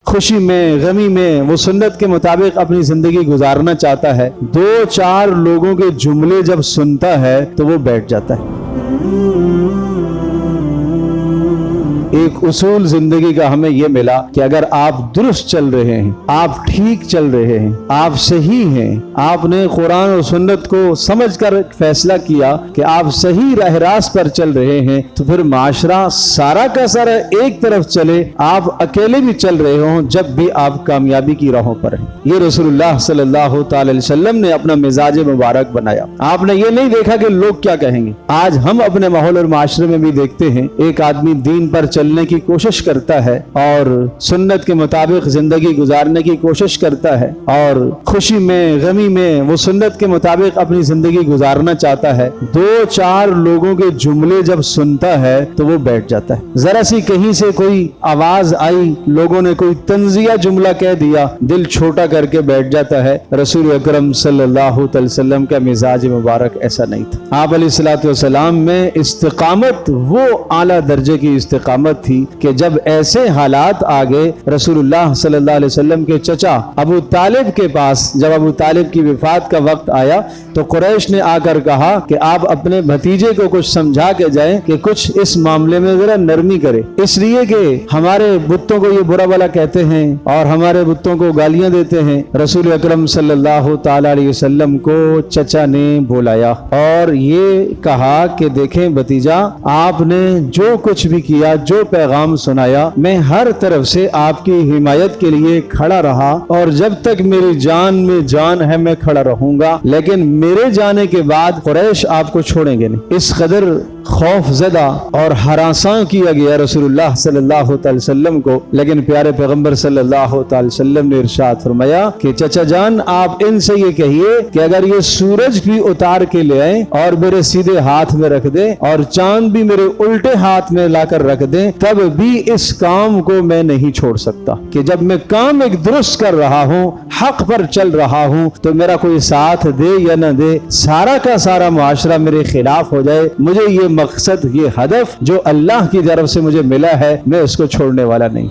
خوشی میں غمی میں وہ سنت کے مطابق اپنی زندگی گزارنا چاہتا ہے، 2-4 لوگوں کے جملے جب سنتا ہے تو وہ بیٹھ جاتا ہے۔ ایک اصول زندگی کا ہمیں یہ ملا کہ اگر آپ درست چل رہے ہیں، آپ ٹھیک چل رہے ہیں، آپ صحیح ہیں، آپ نے قرآن و سنت کو سمجھ کر فیصلہ کیا کہ آپ صحیح راہ راست پر چل رہے ہیں، تو پھر معاشرہ سارا کا سارا ایک طرف چلے، آپ اکیلے بھی چل رہے ہوں جب بھی آپ کامیابی کی راہوں پر ہیں۔ یہ رسول اللہ صلی اللہ تعالی علیہ وسلم نے اپنا مزاج مبارک بنایا۔ آپ نے یہ نہیں دیکھا کہ لوگ کیا کہیں گے۔ آج ہم اپنے ماحول اور معاشرے میں بھی دیکھتے ہیں، ایک آدمی دین پر چلنے کی کوشش کرتا ہے اور سنت کے مطابق زندگی گزارنے کی کوشش کرتا ہے، اور خوشی میں غمی میں وہ سنت کے مطابق اپنی زندگی گزارنا چاہتا ہے، 2-4 لوگوں کے جملے جب سنتا ہے تو وہ بیٹھ جاتا ہے۔ ذرا سی کہیں سے کوئی آواز آئی، لوگوں نے کوئی طنزیہ جملہ کہہ دیا، دل چھوٹا کر کے بیٹھ جاتا ہے۔ رسول اکرم صلی اللہ علیہ وسلم کا مزاج مبارک ایسا نہیں تھا۔ آپ علیہ الصلوۃ والسلام میں استقامت وہ اعلیٰ درجے کی استقامت تھی کہ جب ایسے حالات آگے رسول اللہ صلی اللہ علیہ وسلم کے چچا ابو طالب کے پاس، جب ابو طالب کی وفات کا وقت آیا تو قریش نے آ کر کہا کہ آپ اپنے بھتیجے کو کچھ سمجھا کے جائیں کہ کچھ اس معاملے میں ذرا نرمی کرے، اس لیے کہ ہمارے بتوں کو یہ برا بھلا کہتے ہیں اور ہمارے بتوں کو گالیاں دیتے ہیں۔ رسول اکرم صلی اللہ تعالی علیہ وسلم کو چچا نے بلایا اور یہ کہا کہ دیکھیں بھتیجا، آپ نے جو کچھ بھی کیا، جو پیغام سنایا، میں ہر طرف سے آپ کی حمایت کے لیے کھڑا رہا، اور جب تک میری جان میں جان ہے میں کھڑا رہوں گا، لیکن میرے جانے کے بعد قریش آپ کو چھوڑیں گے نہیں۔ اس قدر خوف زدہ اور ہراساں کیا گیا رسول اللہ صلی اللہ تعالی وسلم کو، لیکن پیارے پیغمبر صلی اللہ تعالی وسلم نے ارشاد فرمایا کہ چچا جان، آپ ان سے یہ کہیے کہ اگر یہ سورج بھی اتار کے لے آئیں اور میرے سیدھے ہاتھ میں رکھ دیں اور چاند بھی میرے الٹے ہاتھ میں لا کر رکھ دیں، تب بھی اس کام کو میں نہیں چھوڑ سکتا، کہ جب میں کام ایک درست کر رہا ہوں، حق پر چل رہا ہوں، تو میرا کوئی ساتھ دے یا نہ دے، سارا کا سارا معاشرہ میرے خلاف ہو جائے، مجھے یہ مقصد، یہ ہدف جو اللہ کی طرف سے مجھے ملا ہے، میں اس کو چھوڑنے والا نہیں۔